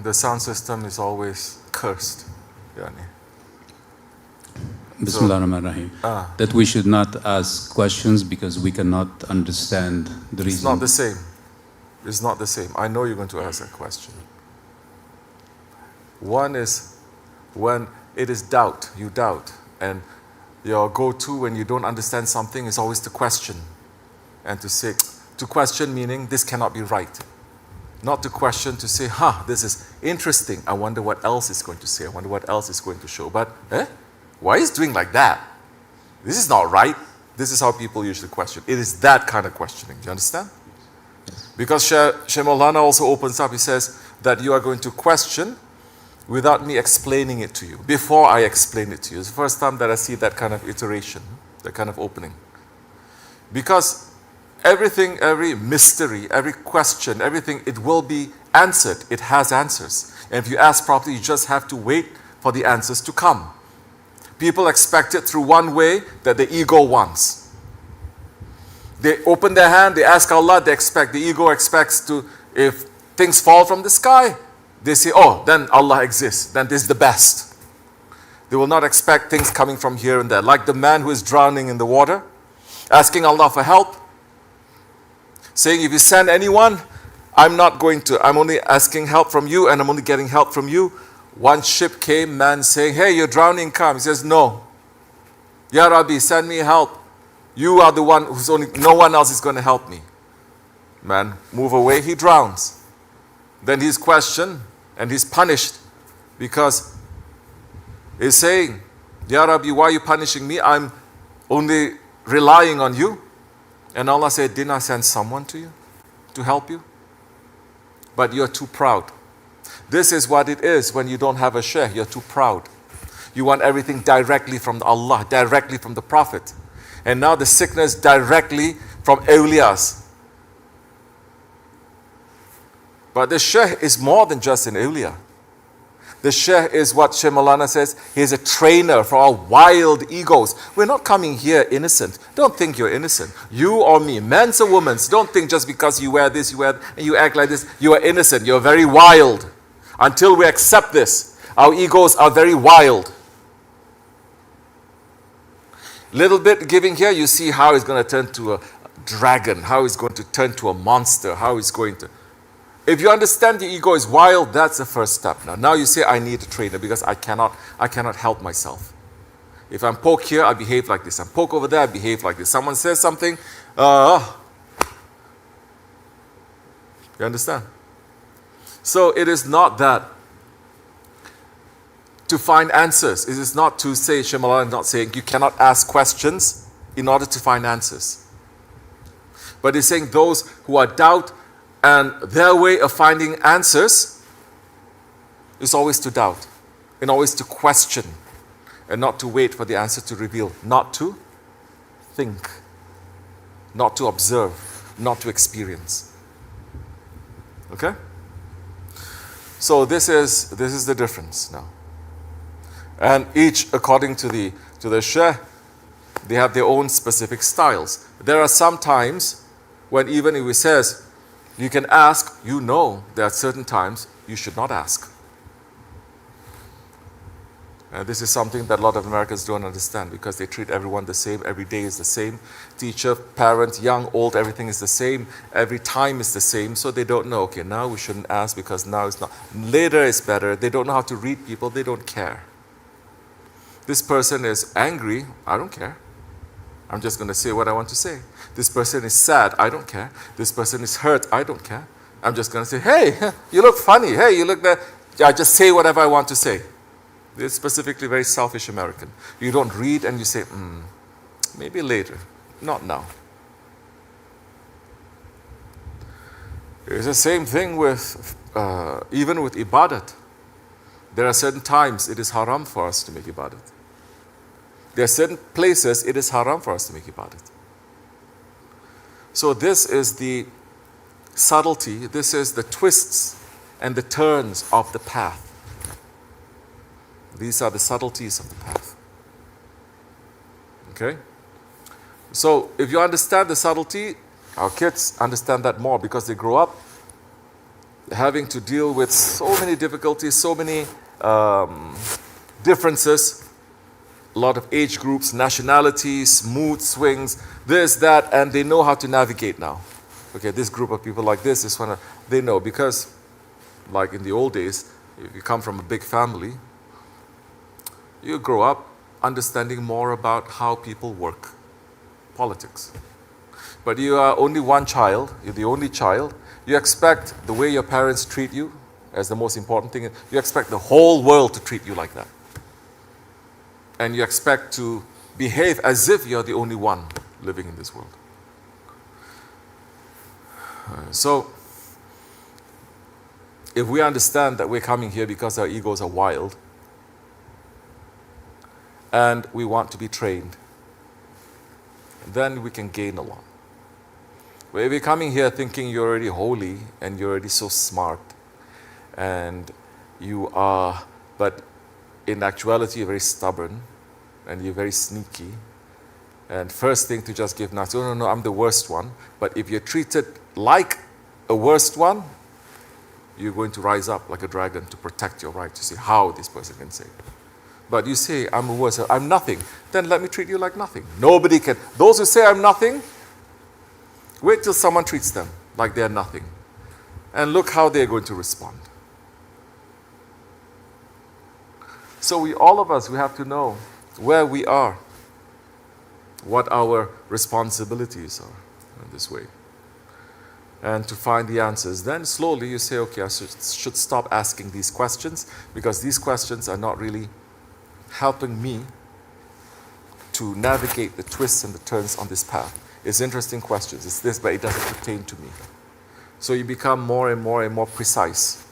The sound system is always cursed. Yani. Bismillahirrahmanirrahim. That we should not ask questions because we cannot understand the reason. It's not the same. It's not the same. I know you're going to ask that question. One is when it is doubt, you doubt. And your go-to when you don't understand something is always to question. And to question meaning this cannot be right. Not to question to say, this is interesting. I wonder what else is going to say. I wonder what else is going to show. But, why is doing like that? This is not right. This is how people usually question. It is that kind of questioning. Do you understand? Yes. Because Shaykh Maulana also opens up. He says that you are going to question without me explaining it to you. Before I explain it to you. It's the first time that I see that kind of iteration, that kind of opening. Because everything, every mystery, every question, everything, it will be answered. It has answers. And if you ask properly, you just have to wait for the answers to come. People expect it through one way that the ego wants. They open their hand, they ask Allah, they expect, the ego expects to, if things fall from the sky, they say, then Allah exists, then this is the best. They will not expect things coming from here and there. Like the man who is drowning in the water, asking Allah for help, saying, if you send anyone, I'm only asking help from you and I'm only getting help from you. One ship came, man saying, hey, you're drowning, come. He says, no. Ya Rabbi, send me help. You are the one no one else is going to help me. Man, move away, he drowns. Then he's questioned and he's punished because he's saying, Ya Rabbi, why are you punishing me? I'm only relying on you. And Allah said, didn't I send someone to you to help you? But you're too proud. This is what it is when you don't have a shaykh. You're too proud. You want everything directly from Allah, directly from the Prophet. And now the sickness directly from awliyas. But the shaykh is more than just an awliya. The shaykh is what Shaykh Maulana says, he's a trainer for our wild egos. We're not coming here innocent. Don't think you're innocent. You or me, men's or women's, don't think just because you wear this, and you act like this, you are innocent. You're very wild. Until we accept this, our egos are very wild. Little bit giving here, you see how he's going to turn to a dragon, how he's going to turn to a monster, how he's going to... If you understand the ego is wild, that's the first step. Now you say, I need a trainer because I cannot help myself. If I'm poke here, I behave like this. I'm poke over there, I behave like this. Someone says something, you understand? So it is not that to find answers. It is not to say, Shaykh Maulana is not saying you cannot ask questions in order to find answers. But he's saying those who are doubt and their way of finding answers is always to doubt and always to question and not to wait for the answer to reveal, not to think, not to observe, not to experience. Okay? So this is the difference now. And each, according to the shaykh, they have their own specific styles. There are some times when even if he says, you can ask, there are certain times you should not ask. And this is something that a lot of Americans don't understand because they treat everyone the same. Every day is the same. Teacher, parent, young, old, everything is the same. Every time is the same. So they don't know, okay, now we shouldn't ask because now it's not. Later is better. They don't know how to read people. They don't care. This person is angry. I don't care. I'm just going to say what I want to say. This person is sad. I don't care. This person is hurt. I don't care. I'm just going to say, hey, you look funny. Hey, you look that. I just say whatever I want to say. It's specifically very selfish American. You don't read and you say, maybe later, not now. It's the same thing with, even with ibadat. There are certain times it is haram for us to make ibadat. There are certain places it is haram for us to make ibadat. So this is the subtlety, this is the twists and the turns of the path. These are the subtleties of the path. Okay? So if you understand the subtlety, our kids understand that more because they grow up having to deal with so many difficulties, so many differences, a lot of age groups, nationalities, mood swings, this, that, and they know how to navigate now. Okay, this group of people like this one, they know, because like in the old days, if you come from a big family, you grow up understanding more about how people work, politics. But you are only one child, you're the only child, you expect the way your parents treat you as the most important thing, you expect the whole world to treat you like that. And you expect to behave as if you're the only one living in this world. So, if we understand that we're coming here because our egos are wild, and we want to be trained, then we can gain a lot. But if you're coming here thinking you're already holy, and you're already so smart, and you are, but in actuality you're very stubborn, and you're very sneaky, and first thing to just give nothing, no, I'm the worst one. But if you're treated like a worst one, you're going to rise up like a dragon to protect your right, to see how this person can say. But you say, I'm a worst, I'm nothing, then let me treat you like nothing. Nobody can. Those who say I'm nothing, wait till someone treats them like they're nothing. And look how they're going to respond. So all of us, we have to know where we are, what our responsibilities are in this way, and to find the answers. Then slowly you say, okay, I should stop asking these questions, because these questions are not really helping me to navigate the twists and the turns on this path. It's interesting questions, it's this, but it doesn't pertain to me. So you become more and more and more precise.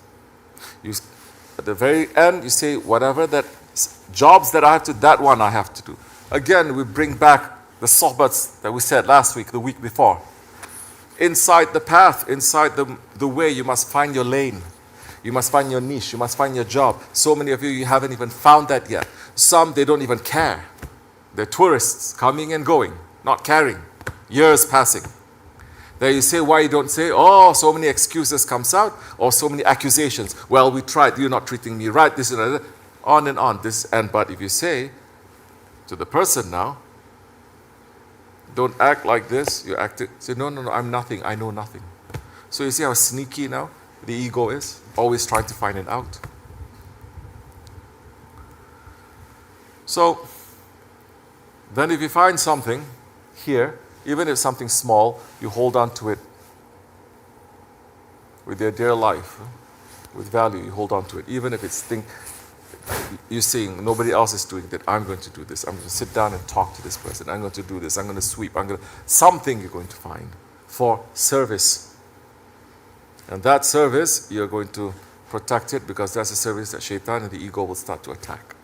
At the very end, you say, whatever that jobs that I have to, that one I have to do. Again, we bring back the sohbats that we said last week, the week before. Inside the path, inside the way, you must find your lane. You must find your niche. You must find your job. So many of you haven't even found that yet. Some, they don't even care. They're tourists coming and going, not caring. Years passing. There you say, why you don't say, oh, so many excuses comes out, or so many accusations. Well, we tried, you're not treating me right, this and that, on and on. But if you say to the person now, don't act like this, you say, no, I'm nothing, I know nothing. So you see how sneaky now the ego is, always trying to find it out. So, then if you find something here, even if something small, you hold on to it with your dear life, with value, you hold on to it. Even if it's you're saying nobody else is doing that, I'm going to do this. I'm going to sit down and talk to this person. I'm going to do this. I'm going to sweep. Something you're going to find for service. And that service, you're going to protect it, because that's a service that shaitan and the ego will start to attack.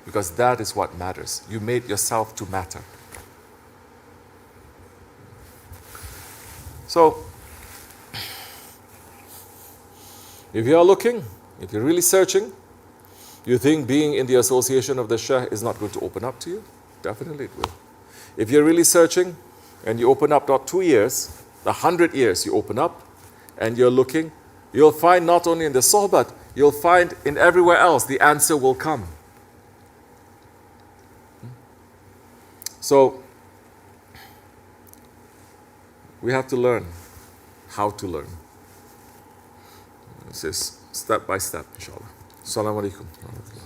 Because that is what matters. You made yourself to matter. So, if you are looking, if you're really searching, you think being in the association of the Shaykh is not going to open up to you? Definitely it will. If you're really searching and you open up not 2 years, 100 years you open up and you're looking, you'll find not only in the sohbat, you'll find in everywhere else the answer will come. So, we have to learn how to learn. This is step by step, inshallah. Assalamu alaikum.